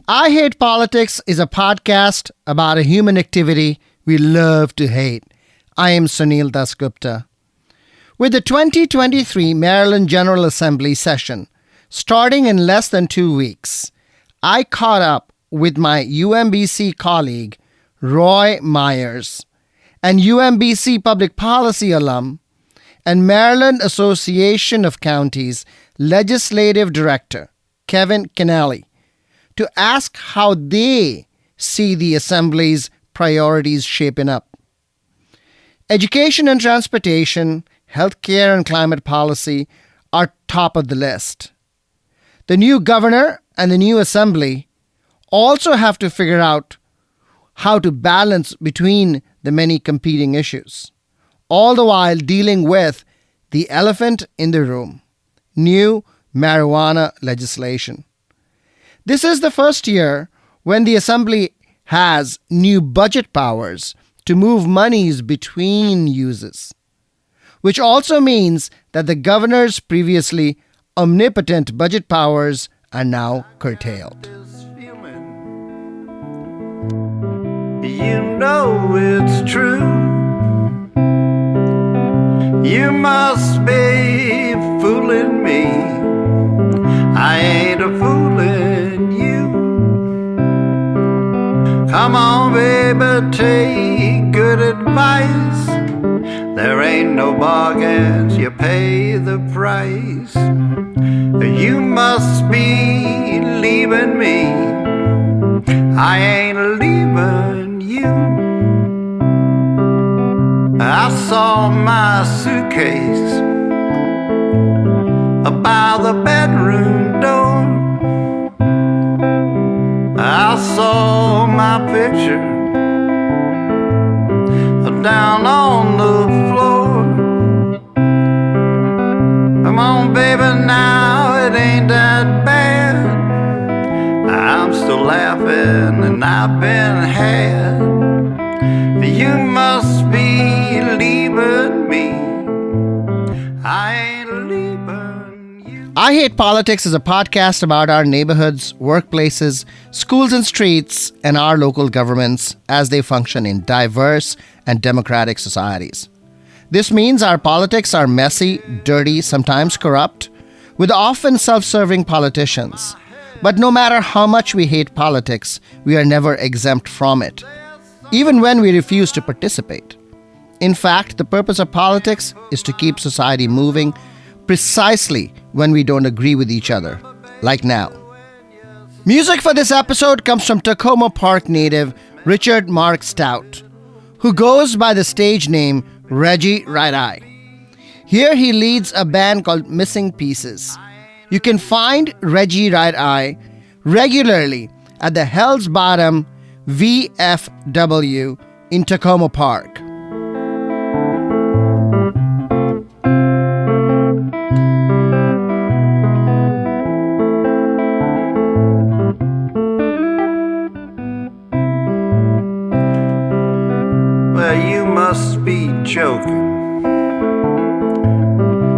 I Hate Politics is a podcast about a human activity we love to hate. I am Sunil Dasgupta. With the 2023 Maryland General Assembly session starting in less than 2 weeks, I caught up with my UMBC colleague, Roy Meyers, and UMBC Public Policy alum and Maryland Association of Counties Legislative Director, Kevin Kinnally, to ask how they see the Assembly's priorities shaping up. Education and transportation, healthcare and climate policy are top of the list. The new governor and the new Assembly also have to figure out how to balance between the many competing issues, all the while dealing with the elephant in the room, new marijuana legislation. This is the first year when the Assembly has new budget powers to move monies between uses, which also means that the governor's previously omnipotent budget powers are now curtailed. You know it's true. You must be fooling me. I ain't a fooling you. Come on, baby, take good advice. There ain't no bargains, you pay the price. You must be leaving me. I ain't leaving you. I saw my suitcase by the bedroom door. I saw my picture down on the floor. Come on, baby, now it ain't that bad. I'm still laughing and I've been had. You must be leaving me. I ain't leaving you. I Hate Politics is a podcast about our neighborhoods, workplaces, schools and streets, and our local governments as they function in diverse and democratic societies. This means our politics are messy, dirty, sometimes corrupt, with often self-serving politicians. But no matter how much we hate politics, we are never exempt from it, even when we refuse to participate. In fact, the purpose of politics is to keep society moving precisely when we don't agree with each other, like now. Music for this episode comes from Takoma Park native Richard Mark Stout, who goes by the stage name Reggie Right-Eye. Here he leads a band called Missing Pieces. You can find Reggie Right-Eye regularly at the Hell's Bottom VFW in Takoma Park. Well, you must be joking.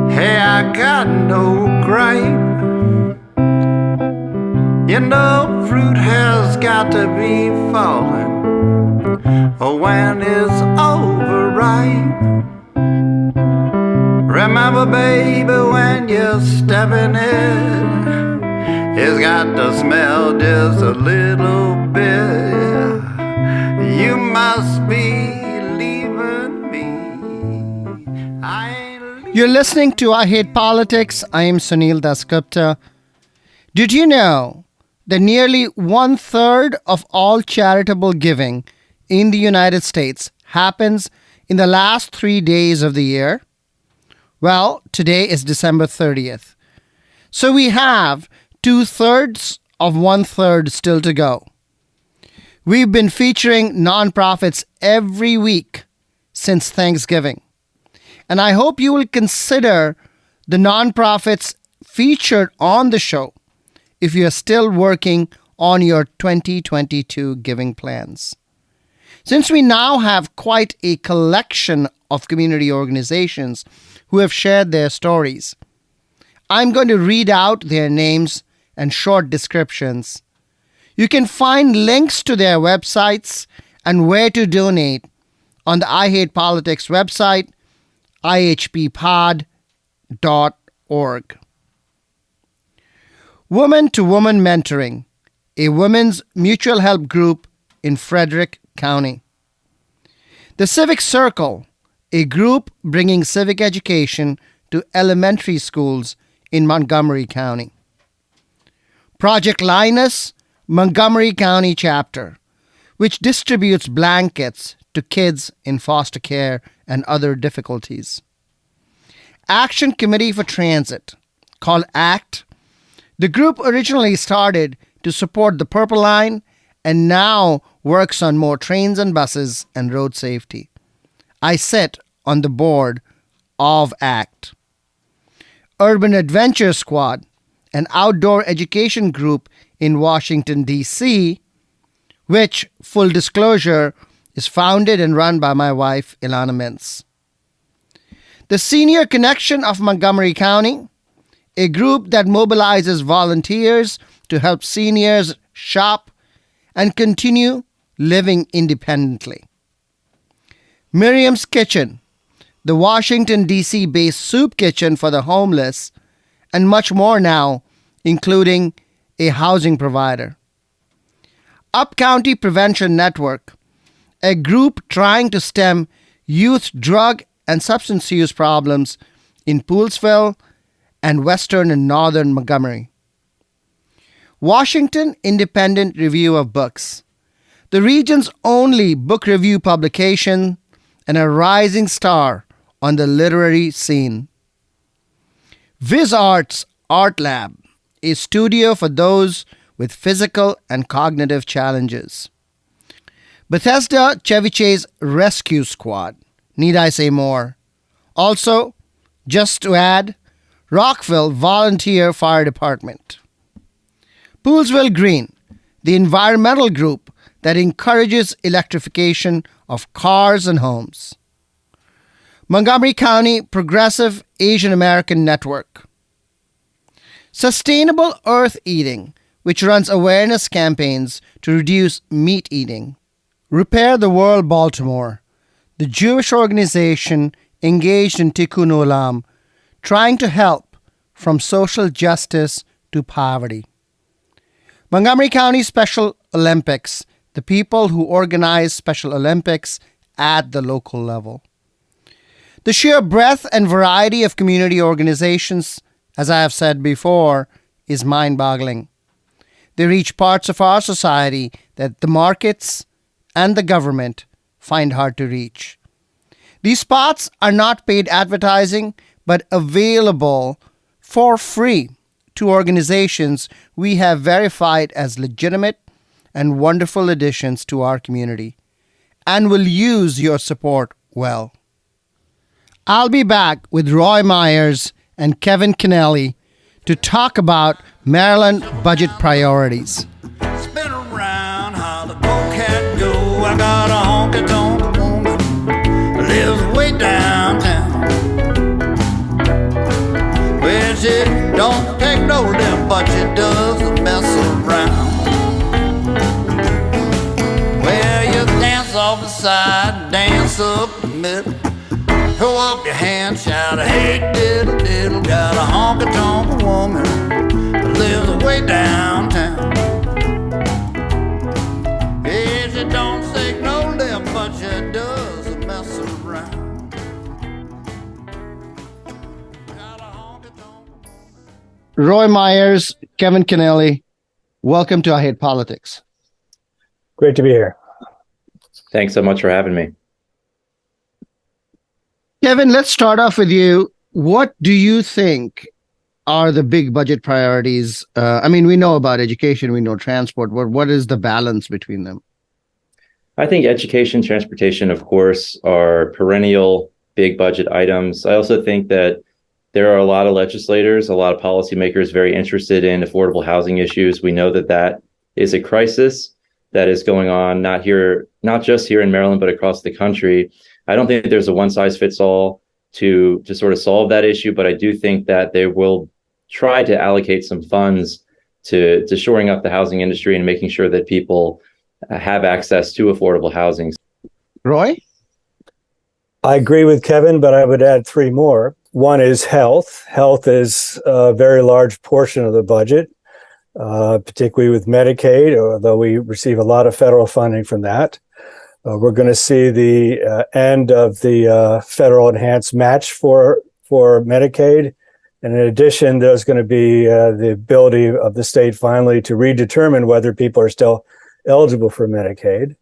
Hey, I got no gripe. You know, fruit has got to be falling when it's overripe. Remember, baby, when you're stepping in, it's got to smell just a little bit. You must be leaving me. You're listening to I Hate Politics. I am Sunil Dasgupta. Did you know that nearly 1/3 of all charitable giving in the United States happens in the last 3 days of the year? Well, today is December 30th. So we have 2/3 of 1/3 still to go. We've been featuring nonprofits every week since Thanksgiving. And I hope you will consider the nonprofits featured on the show if you are still working on your 2022 giving plans. Since we now have quite a collection of community organizations who have shared their stories, I'm going to read out their names and short descriptions. You can find links to their websites and where to donate on the I Hate Politics website, ihppod.org. Woman to Woman Mentoring, a women's mutual help group in Frederick County. The Civic Circle, a group bringing civic education to elementary schools in Montgomery County. Project Linus, Montgomery County chapter, which distributes blankets to kids in foster care and other difficulties. Action Committee for Transit, called ACT. The group originally started to support the Purple Line and now works on more trains and buses and road safety. I sit on the board of ACT. Urban Adventure Squad, an outdoor education group in Washington, D.C., which, full disclosure, is founded and run by my wife, Ilana Mintz. The Senior Connection of Montgomery County, a group that mobilizes volunteers to help seniors shop and continue living independently. Miriam's Kitchen, the Washington, D.C.-based soup kitchen for the homeless, and much more now, including a housing provider. UpCounty Prevention Network, a group trying to stem youth drug and substance use problems in Poolesville and western and northern Montgomery. Washington Independent Review of Books, the region's only book review publication and a rising star on the literary scene. Viz Arts Art Lab, a studio for those with physical and cognitive challenges. Bethesda Ceviche's Rescue Squad, need I say more? Also, just to add, Rockville Volunteer Fire Department. Poolesville Green, the environmental group that encourages electrification of cars and homes. Montgomery County Progressive Asian American Network. Sustainable Earth Eating, which runs awareness campaigns to reduce meat eating. Repair the World Baltimore, the Jewish organization engaged in Tikkun Olam, trying to help from social justice to poverty. Montgomery County Special Olympics, the people who organize Special Olympics at the local level. The sheer breadth and variety of community organizations, as I have said before, is mind-boggling. They reach parts of our society that the markets and the government find hard to reach. These spots are not paid advertising, but available for free to organizations we have verified as legitimate and wonderful additions to our community, and will use your support well. I'll be back with Roy Meyers and Kevin Kinnally to talk about Maryland budget priorities. Spin around how the cat go. I got a honky-tonk woman lives way downtown. Well, she don't take no limb, but she does mess around. Well, you dance off the side, dance up the middle. Throw up your hands, shout, hey, diddle, diddle. Got a honky-tonk woman that lives way downtown. Hey, she don't take no lip, but she does mess around. Got a honky-tonk woman. Roy Meyers, Kevin Kinnally, welcome to I Hate Politics. Great to be here. Thanks so much for having me. Kevin, let's start off with you. What do you think are the big budget priorities? We know about education, we know transport. What is the balance between them? I think education, transportation, of course, are perennial big budget items. I also think that there are a lot of legislators, a lot of policymakers very interested in affordable housing issues. We know that that is a crisis that is going on, not just here in Maryland, but across the country. I don't think there's a one-size-fits-all to sort of solve that issue, but I do think that they will try to allocate some funds to shoring up the housing industry and making sure that people have access to affordable housing. Roy? I agree with Kevin, but I would add three more. One is health. Health is a very large portion of the budget, particularly with Medicaid, although we receive a lot of federal funding from that. We're going to see the end of the federal enhanced match for Medicaid. And in addition, there's going to be the ability of the state finally to redetermine whether people are still eligible for Medicaid.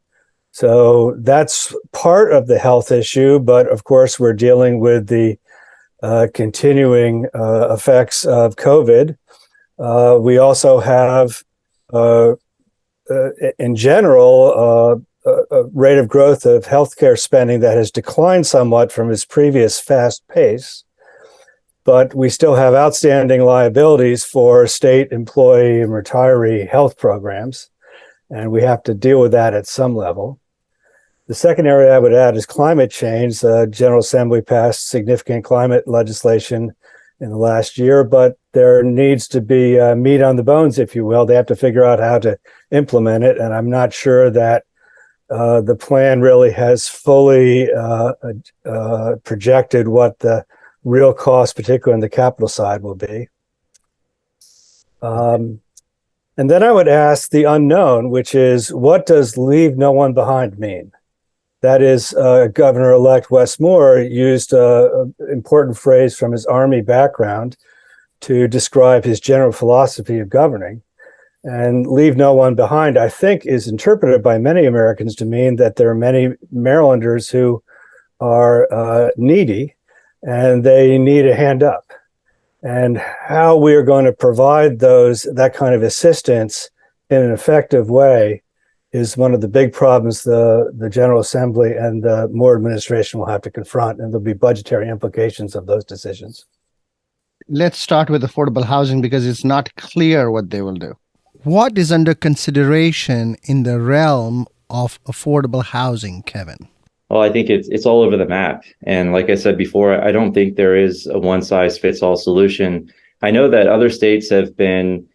So that's part of the health issue. But of course, we're dealing with the continuing effects of COVID. We also have, in general, a rate of growth of healthcare spending that has declined somewhat from its previous fast pace, but we still have outstanding liabilities for state employee and retiree health programs, and we have to deal with that at some level. The second area I would add is climate change. The General Assembly passed significant climate legislation in the last year, but there needs to be meat on the bones, if you will. They have to figure out how to implement it, and I'm not sure that the plan really has fully projected what the real cost, particularly on the capital side, will be. And then I would ask the unknown, which is, what does leave no one behind mean? That is, Governor-elect Wes Moore used an important phrase from his Army background to describe his general philosophy of governing. And leave no one behind, I think, is interpreted by many Americans to mean that there are many Marylanders who are needy and they need a hand up. And how we are going to provide that kind of assistance in an effective way is one of the big problems the General Assembly and the Moore administration will have to confront, and there'll be budgetary implications of those decisions. Let's start with affordable housing because it's not clear what they will do. What is under consideration in the realm of affordable housing, Kevin? Well, I think it's all over the map. And like I said before, I don't think there is a one-size-fits-all solution. I know that other states have been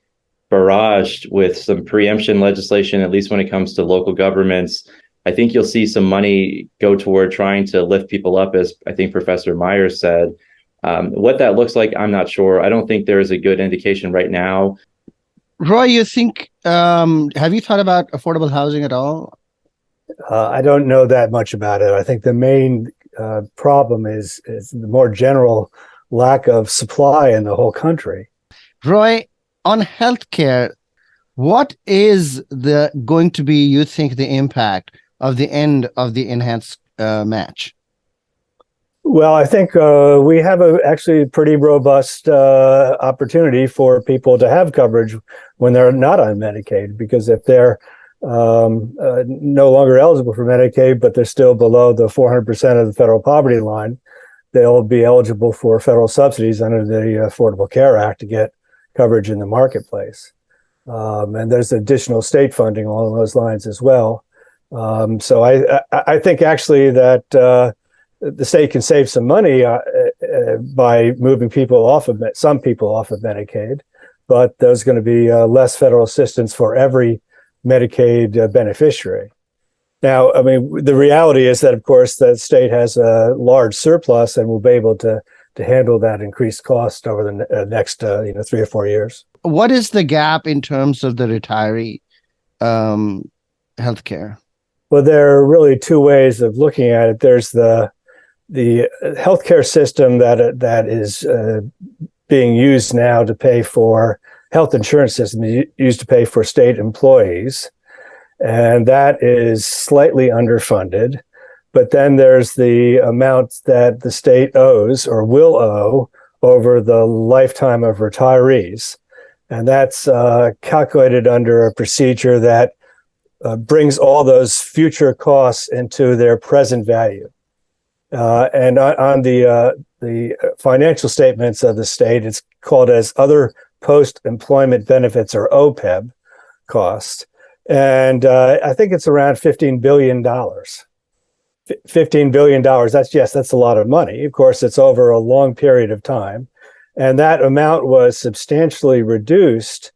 barraged with some preemption legislation, at least when it comes to local governments. I think you'll see some money go toward trying to lift people up, as I think Professor Meyers said. What that looks like, I'm not sure. I don't think there is a good indication right now. Roy, you think, have you thought about affordable housing at all? I don't know that much about it. I think the main problem is the more general lack of supply in the whole country. Roy, on healthcare, what is going to be, you think, the impact of the end of the enhanced match? Well, I think we have actually pretty robust opportunity for people to have coverage when they're not on Medicaid, because if they're no longer eligible for Medicaid, but they're still below the 400% of the federal poverty line, they'll be eligible for federal subsidies under the Affordable Care Act to get coverage in the marketplace. And there's additional state funding along those lines as well. So I think actually that the state can save some money by moving some people off of Medicaid, but there's going to be less federal assistance for every Medicaid beneficiary. Now, I mean, the reality is that, of course, the state has a large surplus and will be able to handle that increased cost over the next 3 or 4 years. What is the gap in terms of the retiree healthcare? Well, there are really two ways of looking at it. There's the healthcare system that is being used now to pay for health insurance system used to pay for state employees, and that is slightly underfunded. But then there's the amount that the state owes or will owe over the lifetime of retirees, and that's calculated under a procedure that brings all those future costs into their present value. And on the financial statements of the state, it's called as other post-employment benefits, or OPEB costs. And I think it's around $15 billion. $15 billion, that's a lot of money. Of course, it's over a long period of time. And that amount was substantially reduced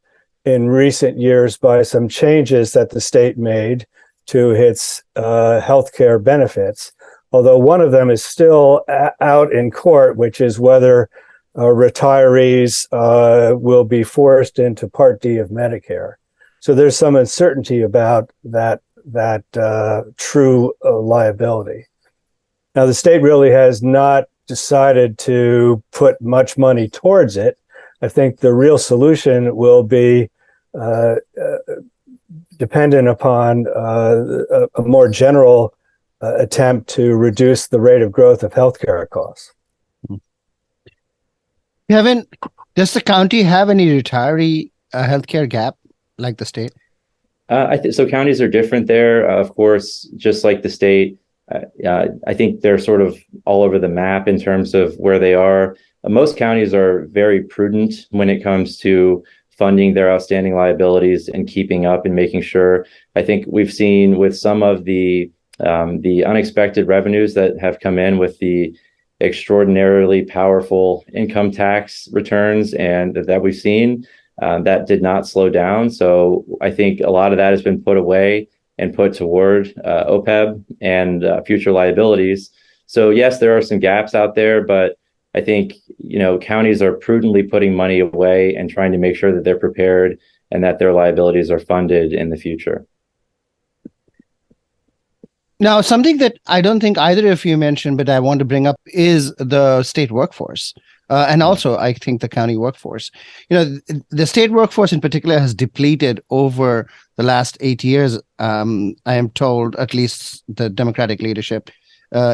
in recent years by some changes that the state made to its healthcare benefits. Although one of them is still out in court, which is whether retirees will be forced into Part D of Medicare. So there's some uncertainty about that true liability. Now, the state really has not decided to put much money towards it. I think the real solution will be dependent upon a more general attempt to reduce the rate of growth of healthcare costs. Kevin, does the county have any retiree healthcare gap like the state? So counties are different there. Of course, just like the state, I think they're sort of all over the map in terms of where they are. Most counties are very prudent when it comes to funding their outstanding liabilities and keeping up and making sure. I think we've seen with some of the unexpected revenues that have come in with the extraordinarily powerful income tax returns and that we've seen, that did not slow down. So I think a lot of that has been put away and put toward OPEB and future liabilities. So yes, there are some gaps out there, but I think, counties are prudently putting money away and trying to make sure that they're prepared and that their liabilities are funded in the future. Now, something that I don't think either of you mentioned, but I want to bring up is the state workforce. And also, I think the county workforce. The state workforce in particular has depleted over the last 8 years. I am told, at least the Democratic leadership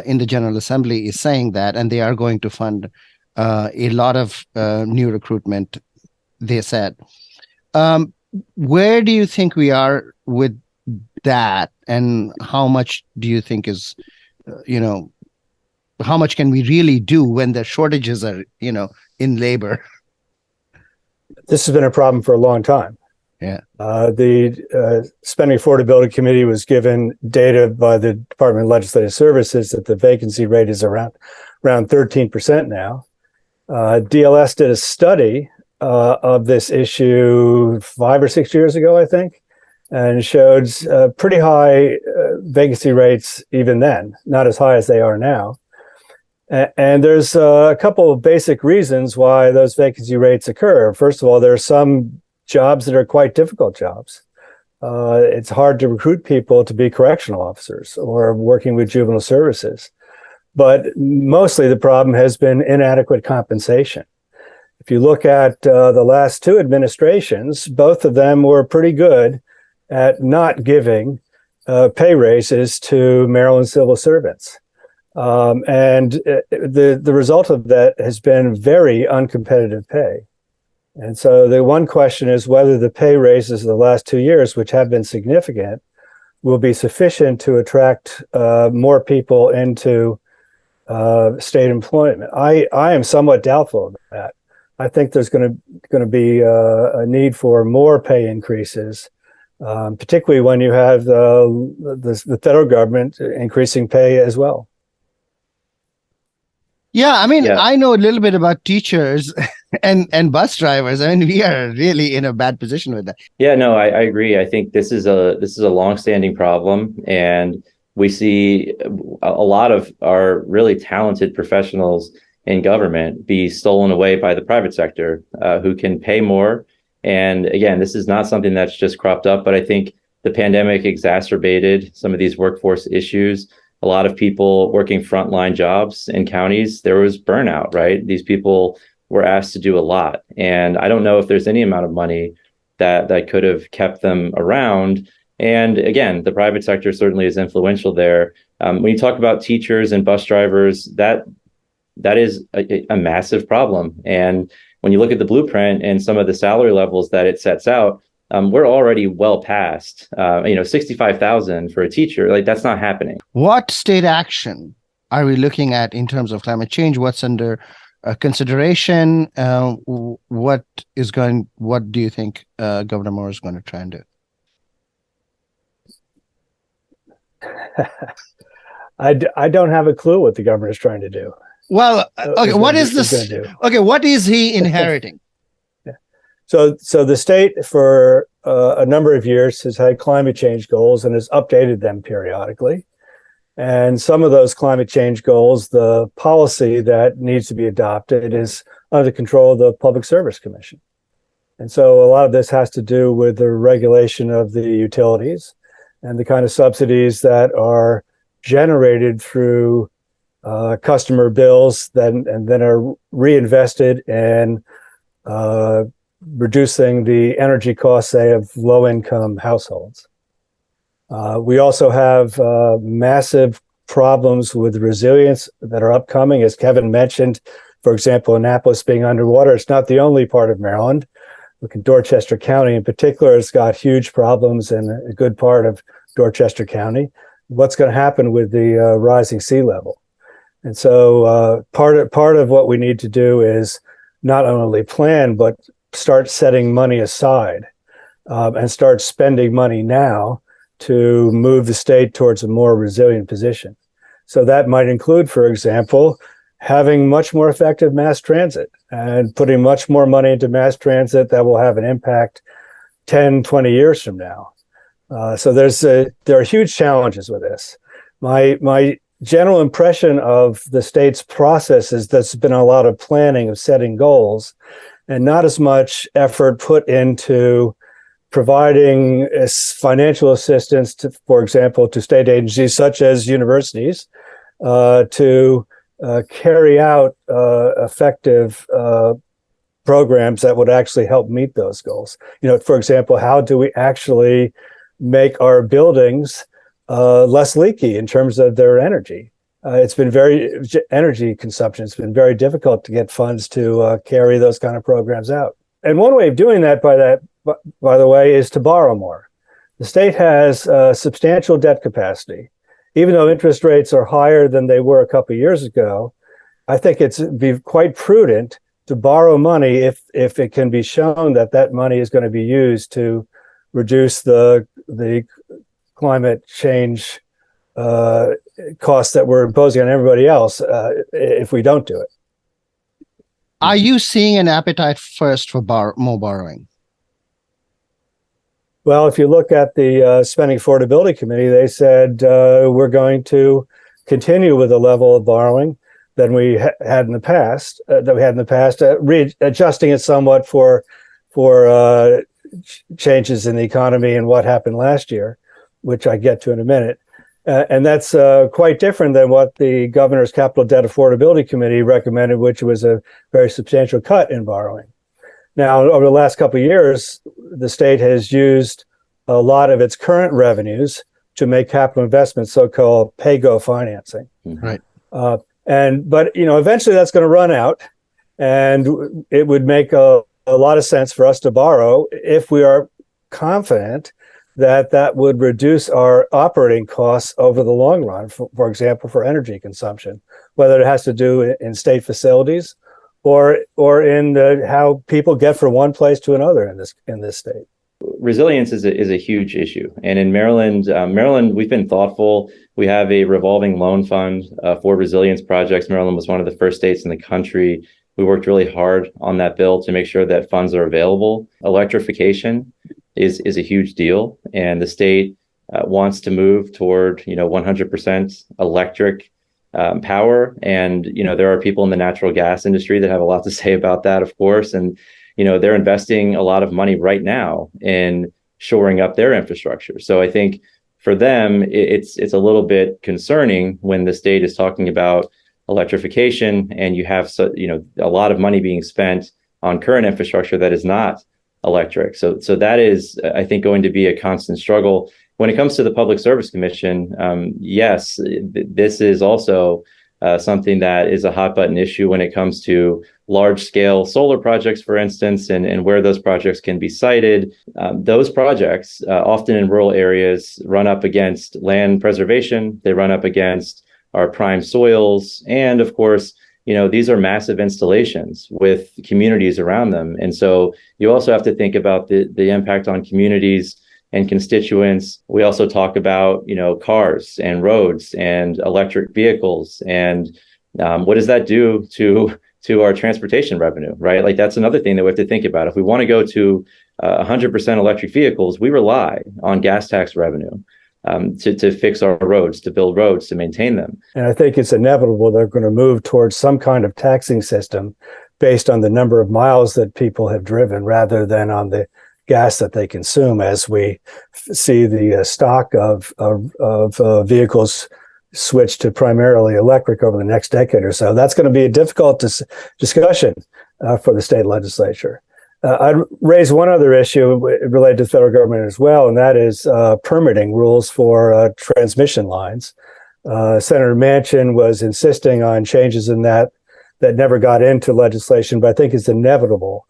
in the General Assembly is saying that, and they are going to fund a lot of new recruitment, they said. Where do you think we are with that, and how much do you think is, how much can we really do when the shortages are, in labor? This has been a problem for a long time. Yeah. The Spending Affordability Committee was given data by the Department of Legislative Services that the vacancy rate is around 13% now. DLS did a study of this issue 5 or 6 years ago, I think, and showed pretty high vacancy rates even then, not as high as they are now. And there's a couple of basic reasons why those vacancy rates occur. First of all, there are some jobs that are quite difficult jobs. It's hard to recruit people to be correctional officers or working with juvenile services. But mostly the problem has been inadequate compensation. If you look at the last two administrations, both of them were pretty good at not giving pay raises to Maryland civil servants. And the result of that has been very uncompetitive pay. And so the one question is whether the pay raises of the last 2 years, which have been significant, will be sufficient to attract more people into state employment. I am somewhat doubtful of that. I think there's going to be a need for more pay increases, particularly when you have the federal government increasing pay as well. Yeah, I know a little bit about teachers and bus drivers. We are really in a bad position with that. Yeah, no, I agree. I think this is a longstanding problem, and we see a lot of our really talented professionals in government be stolen away by the private sector, who can pay more. And again, this is not something that's just cropped up, but I think the pandemic exacerbated some of these workforce issues. A lot of people working frontline jobs in counties, there was burnout, right? These people were asked to do a lot. And I don't know if there's any amount of money that could have kept them around. And again, the private sector certainly is influential there. When you talk about teachers and bus drivers, that is a massive problem. And when you look at the blueprint and some of the salary levels that it sets out, we're already well past, $65,000 for a teacher. Like, that's not happening. What state action are we looking at in terms of climate change? What's under consideration? What do you think Governor Moore is going to try and do? I don't have a clue what the governor is trying to do. Well, okay, what is this? Okay, what is he inheriting? So the state for a number of years has had climate change goals and has updated them periodically. And some of those climate change goals, the policy that needs to be adopted is under the control of the Public Service Commission. And so a lot of this has to do with the regulation of the utilities and the kind of subsidies that are generated through customer bills and then are reinvested in reducing the energy costs, say, of low-income households. We also have massive problems with resilience that are upcoming. As Kevin mentioned, for example, Annapolis being underwater, it's not the only part of Maryland. Look at Dorchester County in particular, it's got huge problems in a good part of Dorchester County. What's going to happen with the rising sea level? And so part of what we need to do is not only plan, but start setting money aside and start spending money now to move the state towards a more resilient position. So that might include, for example, having much more effective mass transit and putting much more money into mass transit that will have an impact 10, 20 years from now. So there are huge challenges with this. My general impression of the state's process is there's been a lot of planning of setting goals and not as much effort put into providing financial assistance to, for example, to state agencies such as universities to carry out effective programs that would actually help meet those goals. For example, how do we actually make our buildings less leaky in terms of their energy? It's been energy consumption. It's been very difficult to get funds to carry those kind of programs out. And one way of doing that, by the way, is to borrow more. The state has substantial debt capacity. Even though interest rates are higher than they were a couple of years ago, I think it'd be quite prudent to borrow money if it can be shown that money is going to be used to reduce the climate change costs that we're imposing on everybody else if we don't do it. Are you seeing an appetite first for more borrowing? Well, if you look at the Spending Affordability Committee, they said we're going to continue with the level of borrowing than we had in the past. Adjusting it somewhat for changes in the economy and what happened last year, which I get to in a minute. And that's quite different than what the Governor's Capital Debt Affordability Committee recommended, which was a very substantial cut in borrowing. Now, over the last couple of years, the state has used a lot of its current revenues to make capital investments, so-called pay-go financing. Right. But eventually that's going to run out, and it would make a lot of sense for us to borrow if we are confident that would reduce our operating costs over the long run, for example, for energy consumption, whether it has to do in state facilities or in how people get from one place to another in this state. Resilience is a huge issue, and in Maryland, we've been thoughtful. We have a revolving loan fund for resilience projects. Maryland was one of the first states in the country. We worked really hard on that bill to make sure that funds are available. Electrification is a huge deal, and the state wants to move toward 100% electric power. And there are people in the natural gas industry that have a lot to say about that, of course. And they're investing a lot of money right now in shoring up their infrastructure. So I think for them, it's a little bit concerning when the state is talking about electrification and you have a lot of money being spent on current infrastructure that is not electric. So that is, I think, going to be a constant struggle. When it comes to the Public Service Commission, yes, this is also something that is a hot button issue when it comes to large scale solar projects, for instance, and where those projects can be sited. Those projects, often in rural areas, run up against land preservation. They run up against our prime soils. And of course, these are massive installations with communities around them. And so you also have to think about the impact on communities and constituents. We also talk about, cars and roads and electric vehicles. And what does that do to to our transportation revenue, right? Like that's another thing that we have to think about. If we want to go to 100% electric vehicles, we rely on gas tax revenue to fix our roads, to build roads, to maintain them. And I think it's inevitable they're going to move towards some kind of taxing system based on the number of miles that people have driven rather than on the gas that they consume, as we see the stock of vehicles switch to primarily electric over the next decade or so. That's going to be a difficult discussion for the state legislature. I'd raise one other issue related to the federal government as well, and that is permitting rules for transmission lines. Senator Manchin was insisting on changes in that never got into legislation, but I think it's inevitable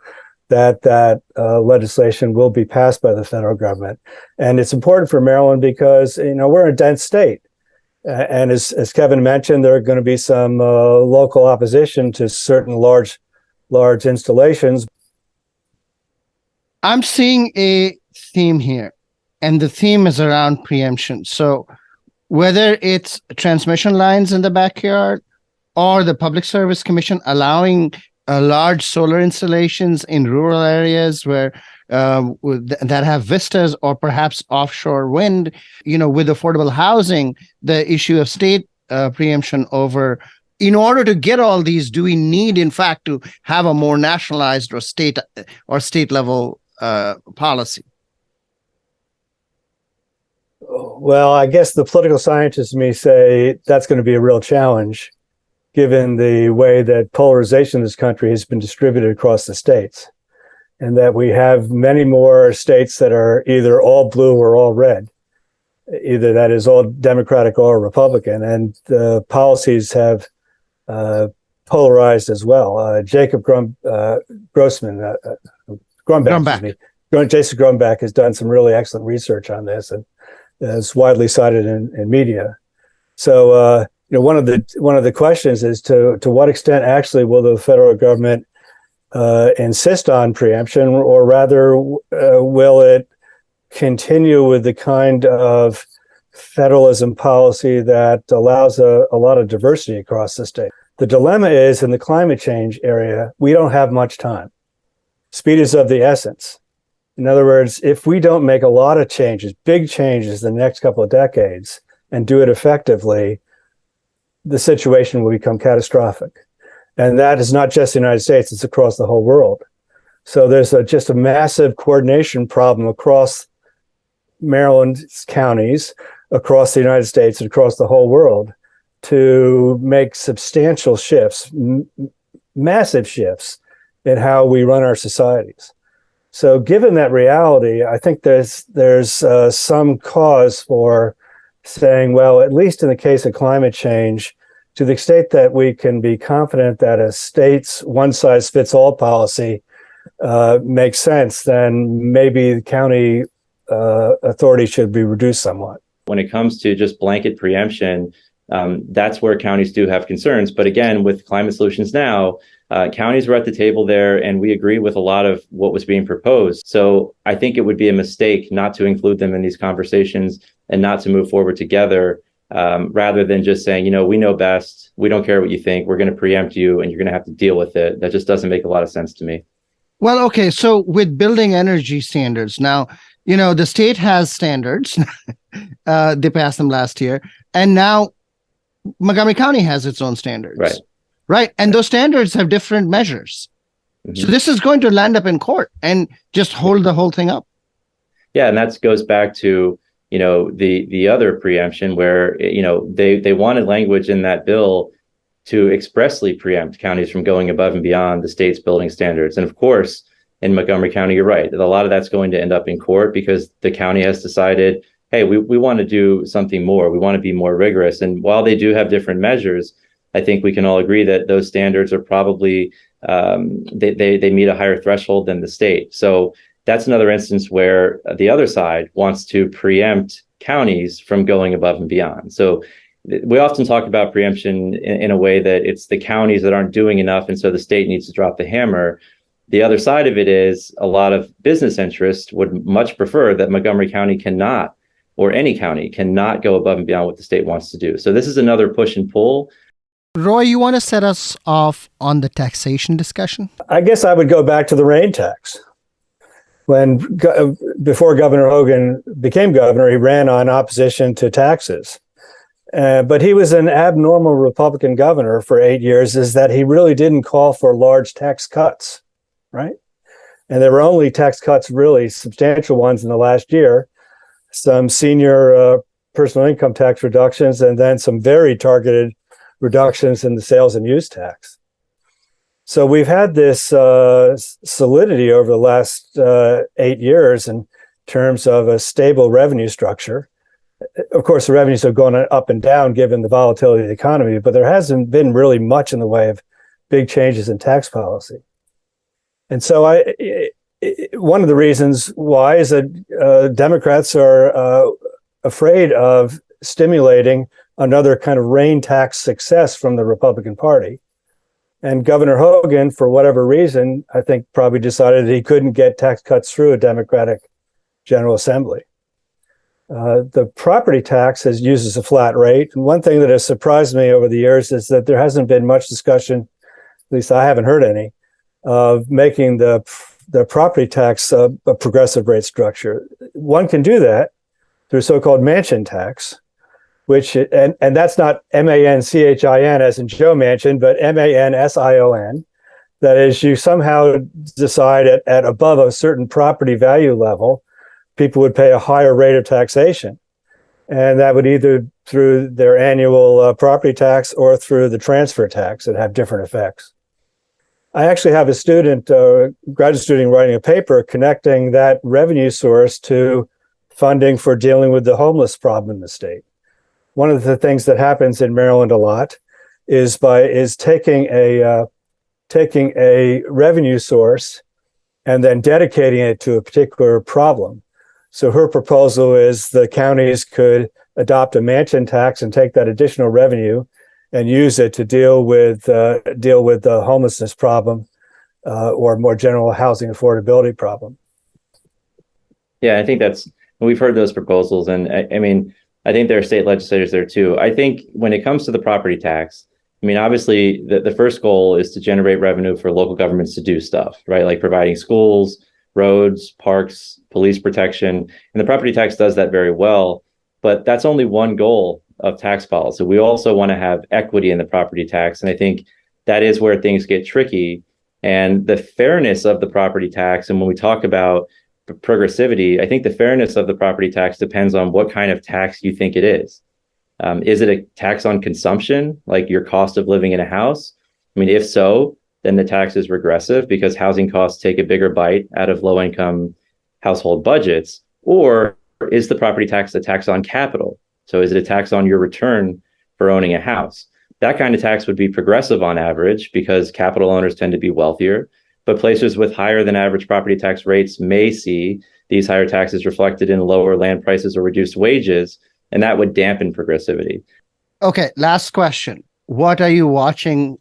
that legislation will be passed by the federal government. And it's important for Maryland because, we're a dense state. And as Kevin mentioned, there are going to be some local opposition to certain large installations. I'm seeing a theme here, and the theme is around preemption. So whether it's transmission lines in the backyard or the Public Service Commission allowing large solar installations in rural areas where that have vistas, or perhaps offshore wind, with affordable housing, the issue of state preemption over. In order to get all these, do we need, in fact, to have a more nationalized or state level policy? Well, I guess the political scientists may say that's going to be a real challenge, given the way that polarization in this country has been distributed across the states, and that we have many more states that are either all blue or all red, either that is all Democratic or Republican, and the policies have polarized as well. Jacob Grossman, Jason Grumbach has done some really excellent research on this, and is widely cited in media. So, one of the questions is to what extent actually will the federal government insist on preemption, or rather will it continue with the kind of federalism policy that allows a lot of diversity across the state? The dilemma is, in the climate change area, we don't have much time. Speed is of the essence. In other words, if we don't make a lot of changes, big changes in the next couple of decades, and do it effectively, the situation will become catastrophic. And that is not just the United States, it's across the whole world. So there's just a massive coordination problem across Maryland's counties, across the United States, and across the whole world to make substantial shifts, massive shifts in how we run our societies. So given that reality, I think there's some cause for saying, well, at least in the case of climate change, to the extent that we can be confident that a state's one-size-fits-all policy makes sense, then maybe the county authority should be reduced somewhat. When it comes to just blanket preemption, that's where counties do have concerns. But again, with Climate Solutions Now, counties were at the table there, and we agree with a lot of what was being proposed. So I think it would be a mistake not to include them in these conversations and not to move forward together, rather than just saying, we know best, we don't care what you think, we're going to preempt you, and you're going to have to deal with it. That just doesn't make a lot of sense to me. Well, okay, so with building energy standards, now, the state has standards. They passed them last year, and now Montgomery County has its own standards. Right. And those standards have different measures. Mm-hmm. So this is going to land up in court and just hold the whole thing up. Yeah. And that goes back to, the other preemption where, they wanted language in that bill to expressly preempt counties from going above and beyond the state's building standards. And of course, in Montgomery County, you're right. A lot of that's going to end up in court because the county has decided, hey, we want to do something more. We want to be more rigorous. And while they do have different measures, I think we can all agree that those standards are probably, they meet a higher threshold than the state. So that's another instance where the other side wants to preempt counties from going above and beyond. So we often talk about preemption in a way that it's the counties that aren't doing enough, and so the state needs to drop the hammer. The other side of it is a lot of business interests would much prefer that Montgomery County cannot, or any county cannot, go above and beyond what the state wants to do. So this is another push and pull. Roy, you want to set us off on the taxation discussion? I guess I would go back to the rain tax. Before Governor Hogan became governor, he ran on opposition to taxes. But he was an abnormal Republican governor for 8 years, is that he really didn't call for large tax cuts, right? And there were only tax cuts, really substantial ones in the last year, some senior personal income tax reductions, and then some very targeted reductions in the sales and use tax. So we've had this solidity over the last 8 years in terms of a stable revenue structure. Of course, the revenues have gone up and down given the volatility of the economy, but there hasn't been really much in the way of big changes in tax policy. And so one of the reasons why is that Democrats are afraid of stimulating another kind of rain tax success from the Republican Party. And Governor Hogan, for whatever reason, I think probably decided that he couldn't get tax cuts through a Democratic General Assembly. The property tax uses a flat rate. And one thing that has surprised me over the years is that there hasn't been much discussion, at least I haven't heard any, of making the property tax a progressive rate structure. One can do that through so-called mansion tax, which, and that's not M-A-N-C-H-I-N as in Joe Manchin, but M-A-N-S-I-O-N. That is, you somehow decide at above a certain property value level, people would pay a higher rate of taxation. And that would either through their annual property tax or through the transfer tax that have different effects. I actually have a student, graduate student, writing a paper connecting that revenue source to funding for dealing with the homeless problem in the state. One of the things that happens in Maryland a lot is taking a revenue source and then dedicating it to a particular problem. So her proposal is the counties could adopt a mansion tax and take that additional revenue and use it to deal with the homelessness problem or more general housing affordability problem. Yeah, I think we've heard those proposals, and I mean, I think there are state legislators there too. I think when it comes to the property tax, I mean, obviously the first goal is to generate revenue for local governments to do stuff, right? Like providing schools, roads, parks, police protection. And the property tax does that very well, but that's only one goal of tax policy. We also want to have equity in the property tax. And I think that is where things get tricky. And the fairness of the property tax, and when we talk about progressivity, I think the fairness of the property tax depends on what kind of tax you think it is. Is it a tax on consumption, like your cost of living in a house? I mean, if so, then the tax is regressive because housing costs take a bigger bite out of low-income household budgets. Or is the property tax a tax on capital? So is it a tax on your return for owning a house? That kind of tax would be progressive on average because capital owners tend to be wealthier. But places with higher than average property tax rates may see these higher taxes reflected in lower land prices or reduced wages, and that would dampen progressivity. Okay, last question. What are you watching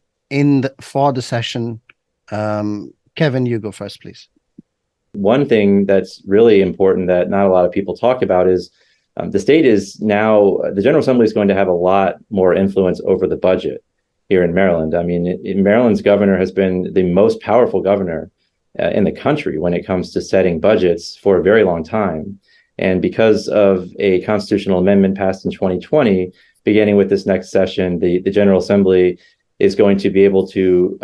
for the session? Kevin, you go first, please. One thing that's really important that not a lot of people talk about is the state is now, the General Assembly is going to have a lot more influence over the budget here in Maryland. I mean, Maryland's governor has been the most powerful governor in the country when it comes to setting budgets for a very long time. And because of a constitutional amendment passed in 2020, beginning with this next session, the General Assembly is going to be able to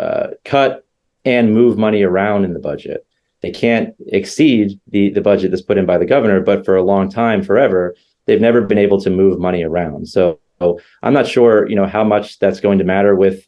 cut and move money around in the budget. They can't exceed the budget that's put in by the governor, but for a long time, forever, they've never been able to move money around. So I'm not sure, how much that's going to matter with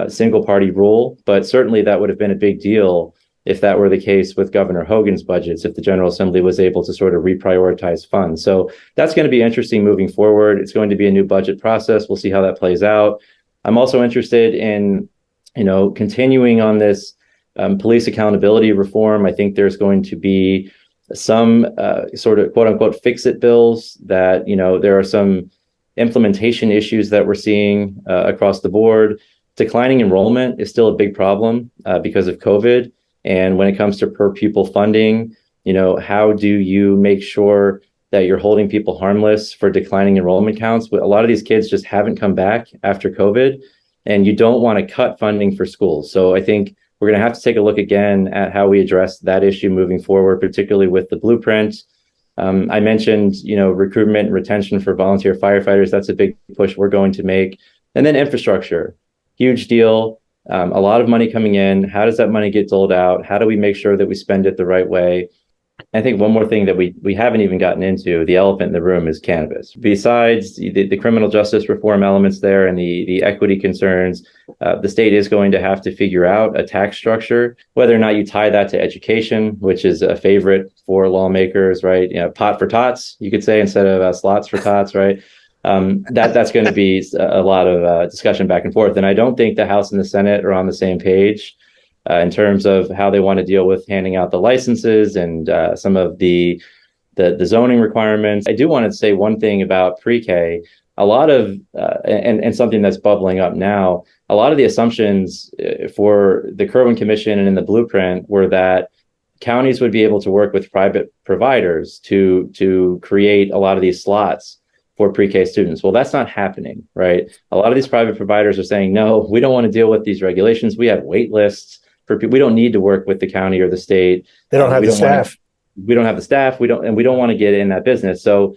single party rule, but certainly that would have been a big deal if that were the case with Governor Hogan's budgets, if the General Assembly was able to sort of reprioritize funds. So that's going to be interesting moving forward. It's going to be a new budget process. We'll see how that plays out. I'm also interested in, continuing on this police accountability reform. I think there's going to be some sort of quote unquote fix-it bills that, there are some implementation issues that we're seeing across the board. Declining enrollment is still a big problem because of COVID. And when it comes to per pupil funding, how do you make sure that you're holding people harmless for declining enrollment counts? A lot of these kids just haven't come back after COVID. and you don't want to cut funding for schools. So I think we're going to have to take a look again at how we address that issue moving forward, particularly with the blueprint. I mentioned, recruitment and retention for volunteer firefighters. That's a big push we're going to make. And then infrastructure, huge deal. A lot of money coming in. How does that money get doled out? How do we make sure that we spend it the right way? I think one more thing that we haven't even gotten into, the elephant in the room, is cannabis. Besides the criminal justice reform elements there and the equity concerns, the state is going to have to figure out a tax structure, whether or not you tie that to education, which is a favorite for lawmakers, right? Pot for tots, you could say, instead of slots for tots, right? That's going to be a lot of discussion back and forth. And I don't think the House and the Senate are on the same page in terms of how they want to deal with handing out the licenses and some of the zoning requirements. I do want to say one thing about pre-K. A lot of, and something that's bubbling up now, a lot of the assumptions for the Kirwan Commission and in the blueprint were that counties would be able to work with private providers to create a lot of these slots for pre-K students. Well, that's not happening, right? A lot of these private providers are saying, no, we don't want to deal with these regulations. We have wait lists for people. We don't need to work with the county or the state. They don't have the staff. We don't have the staff. We don't want to get in that business. So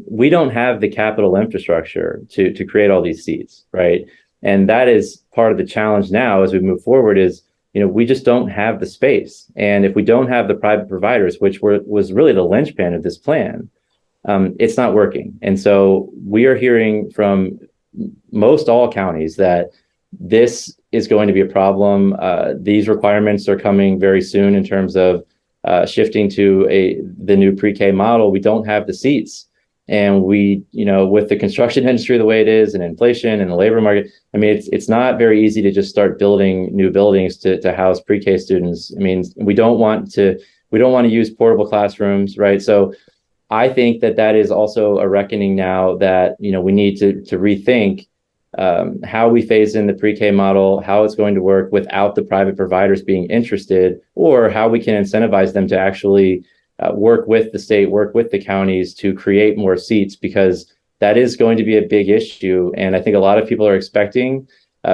we don't have the capital infrastructure to create all these seats, right? And that is part of the challenge now as we move forward is, we just don't have the space. And if we don't have the private providers, which was really the linchpin of this plan, it's not working. And so we are hearing from most all counties that this is going to be a problem. These requirements are coming very soon in terms of shifting to the new pre-K model. We don't have the seats. And we, with the construction industry the way it is and inflation and the labor market, I mean, it's not very easy to just start building new buildings to house pre-K students. I mean, we don't want to use portable classrooms, right? So I think that is also a reckoning now that, we need to rethink how we phase in the pre-K model, how it's going to work without the private providers being interested, or how we can incentivize them to actually work with the state, work with the counties to create more seats, because that is going to be a big issue. And I think a lot of people are expecting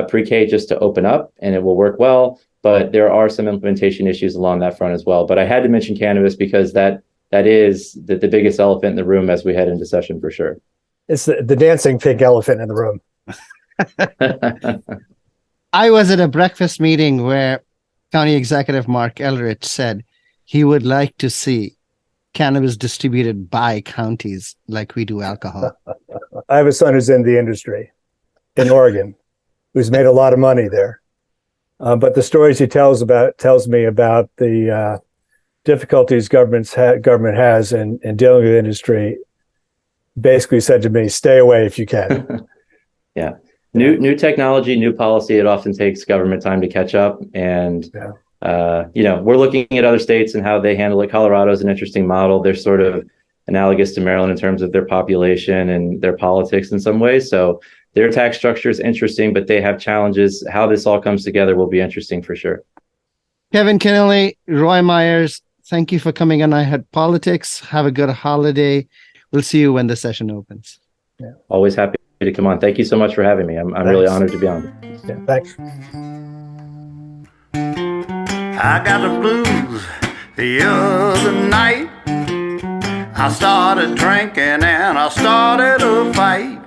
pre-K just to open up and it will work well, but there are some implementation issues along that front as well. But I had to mention cannabis because that is the biggest elephant in the room as we head into session for sure. It's the dancing pink elephant in the room. I was at a breakfast meeting where County Executive Mark Eldridge said he would like to see cannabis distributed by counties like we do alcohol. I have a son who's in the industry in Oregon, who's made a lot of money there. But the stories he tells me about the difficulties government has in dealing with the industry, basically said to me, stay away if you can. Yeah. New technology, new policy, it often takes government time to catch up. And, we're looking at other states and how they handle it. Colorado is an interesting model. They're sort of analogous to Maryland in terms of their population and their politics in some ways. So their tax structure is interesting, but they have challenges. How this all comes together will be interesting for sure. Kevin Kinnally, Roy Meyers, thank you for coming on I Had Politics. Have a good holiday. We'll see you when the session opens. Yeah. Always happy to come on. Thank you so much for having me. I'm really honored to be on. Yeah, thanks. I got the blues the other night. I started drinking and I started a fight.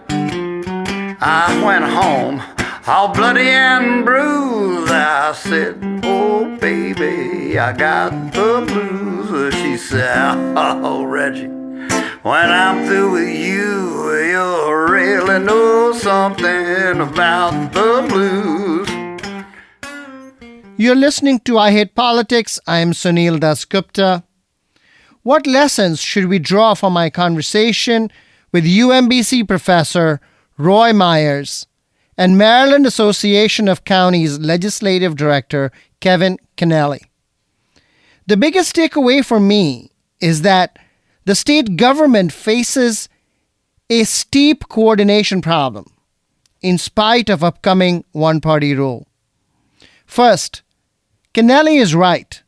I went home all bloody and bruised. I said, oh baby, I got the blues. She said, oh Reggie, when I'm through with you, you'll really know something about the blues. You're listening to I Hate Politics. I'm Sunil Dasgupta. What lessons should we draw from my conversation with UMBC professor Roy Meyers and Maryland Association of Counties Legislative Director Kevin Kinnally? The biggest takeaway for me is that the state government faces a steep coordination problem in spite of upcoming one-party rule. First, Kinnally is right.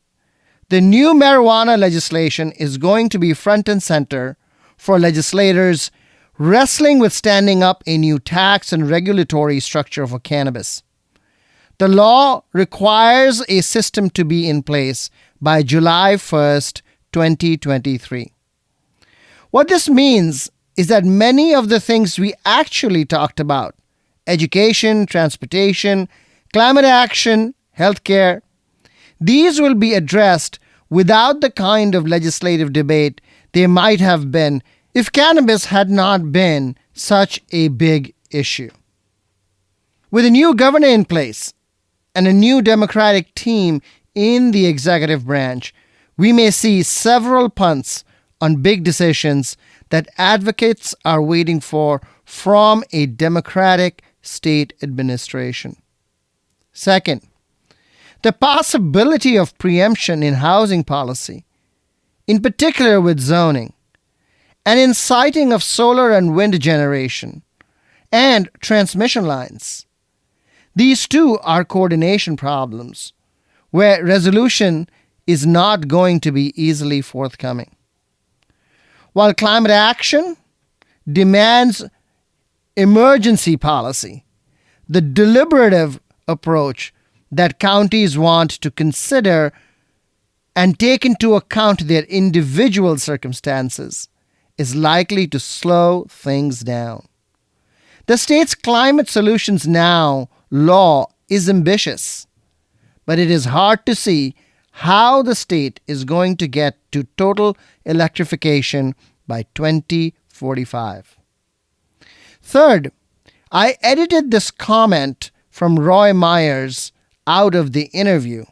The new marijuana legislation is going to be front and center for legislators wrestling with standing up a new tax and regulatory structure for cannabis. The law requires a system to be in place by July 1st, 2023. What this means is that many of the things we actually talked about, education, transportation, climate action, healthcare, these will be addressed without the kind of legislative debate there might have been if cannabis had not been such a big issue. With a new governor in place and a new Democratic team in the executive branch, we may see several punts on big decisions that advocates are waiting for from a Democratic state administration. Second, the possibility of preemption in housing policy, in particular with zoning, and inciting of solar and wind generation, and transmission lines. These too are coordination problems, where resolution is not going to be easily forthcoming. While climate action demands emergency policy, the deliberative approach that counties want to consider and take into account their individual circumstances is likely to slow things down. The state's Climate Solutions Now law is ambitious, but it is hard to see how the state is going to get to total electrification by 2045. Third, I edited this comment from Roy Meyers out of the interview,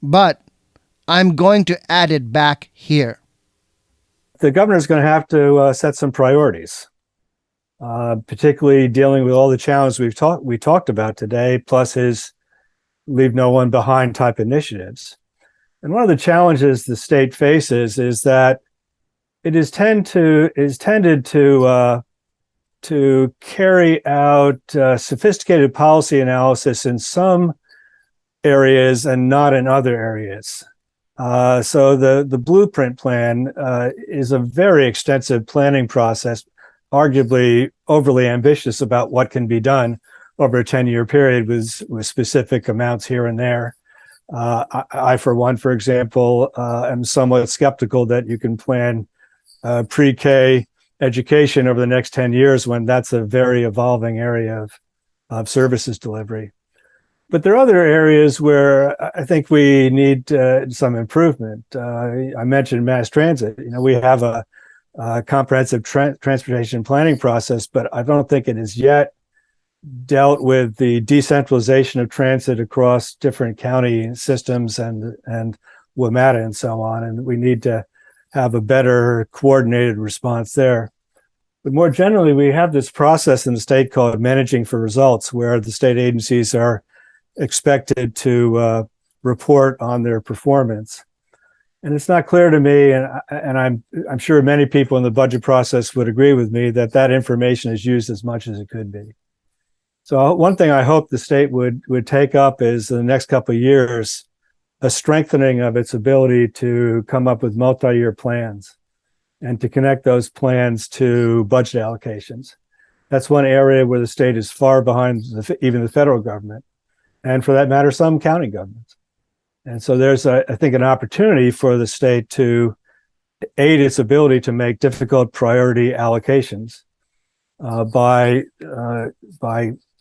but I'm going to add it back here. The governor's going to have to set some priorities, particularly dealing with all the challenges we talked about today, plus his leave no one behind type initiatives. And one of the challenges the state faces is that it is tended to carry out sophisticated policy analysis in some areas and not in other areas. So the blueprint plan is a very extensive planning process, arguably overly ambitious about what can be done over a 10-year period with specific amounts here and there. I, for one, for example, am somewhat skeptical that you can plan pre-K education over the next 10 years when that's a very evolving area of services delivery. But there are other areas where I think we need some improvement. I mentioned mass transit. We have a comprehensive transportation planning process, but I don't think it has yet dealt with the decentralization of transit across different county systems and WMATA and so on. And we need to have a better coordinated response there. But more generally, we have this process in the state called managing for results, where the state agencies are expected to report on their performance. And it's not clear to me, and I'm sure many people in the budget process would agree with me, that information is used as much as it could be. So one thing I hope the state would take up is in the next couple of years, a strengthening of its ability to come up with multi-year plans and to connect those plans to budget allocations. That's one area where the state is far behind even the federal government, and for that matter, some county governments. And so there's, I think, an opportunity for the state to aid its ability to make difficult priority allocations by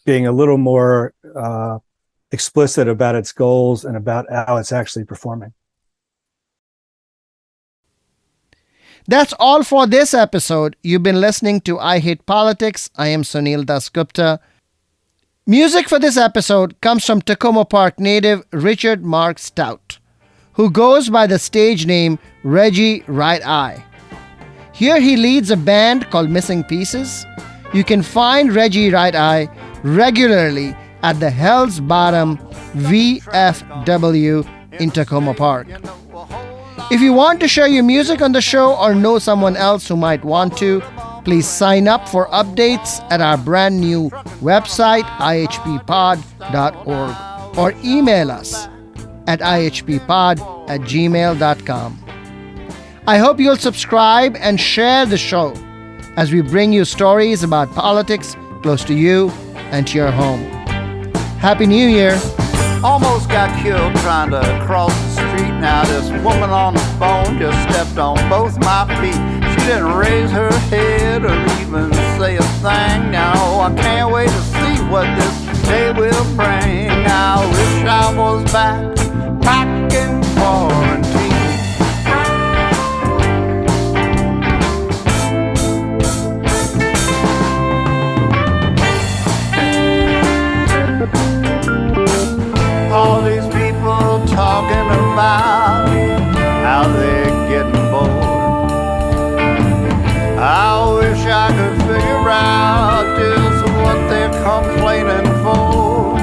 being a little more explicit about its goals and about how it's actually performing. That's all for this episode. You've been listening to I Hate Politics. I am Sunil Dasgupta. Music for this episode comes from Takoma Park native Richard Mark Stout, who goes by the stage name Reggie Right-Eye. Here he leads a band called Missing Pieces. You can find Reggie Right-Eye regularly at the Hell's Bottom VFW in Takoma Park. If you want to share your music on the show or know someone else who might want to, please sign up for updates at our brand new website, ihppod.org, or email us at ihppod@gmail.com. I hope you'll subscribe and share the show. as we bring you stories about politics close to you and to your home. Happy New Year! Almost got killed trying to cross the street. Now this woman on the phone just stepped on both my feet. She didn't raise her head or even say a thing. Now I can't wait to see what this day will bring. I wish I was back in quarantine. All these people talking about how they're getting bored. I wish I could figure out just what they're complaining for.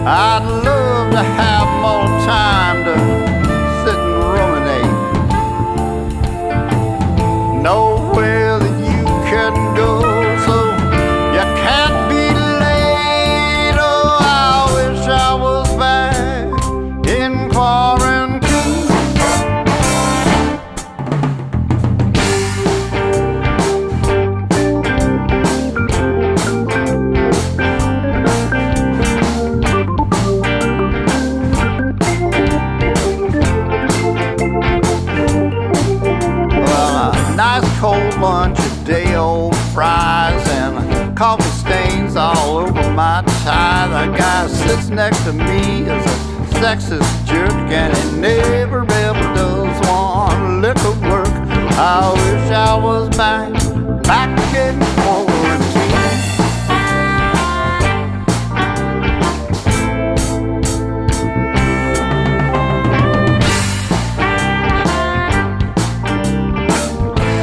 I'd love to have more time to sit and ruminate. Nowhere that you can go, so you can't be late. Oh, I wish I was back in quarantine. Nice cold lunch, a day old fries, and coffee stains all over my tie. The guy sits next to me is a sexist jerk, and he never ever does one lick of work. I wish I was back in quarantine.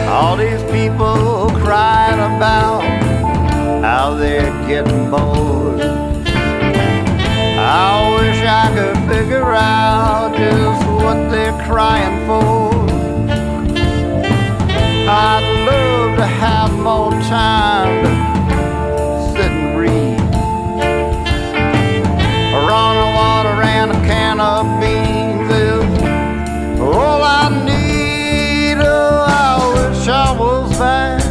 All these people crying about how they're getting bored. I wish I could figure out just what they're crying for. I'd love to have more time to sit and read. A run of water and a can of beans is all I need. I was back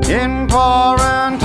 in quarantine.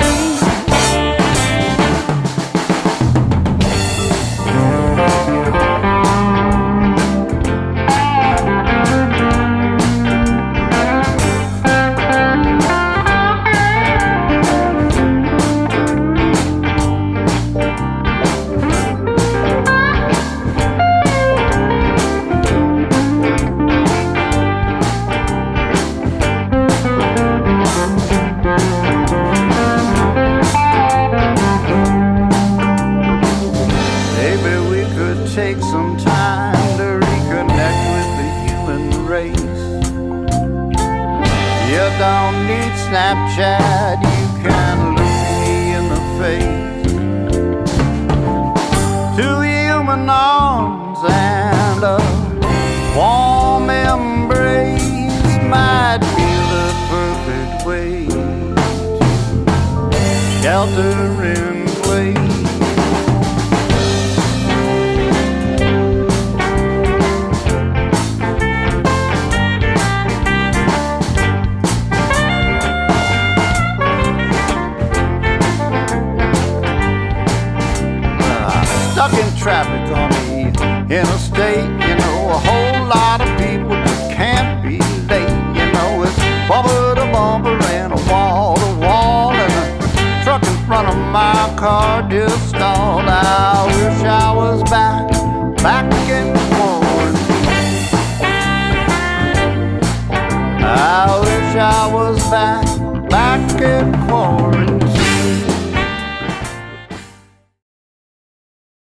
Take some time to reconnect with the human race. You don't need Snapchat, you can look me in the face. Two human arms and a warm embrace might be the perfect way to shelter in place. Stuck in traffic on the interstate, you know, a whole lot of people just can't be late. You know, it's bumper to bumper and a wall to wall, and the truck in front of my car just stalled. I wish I was back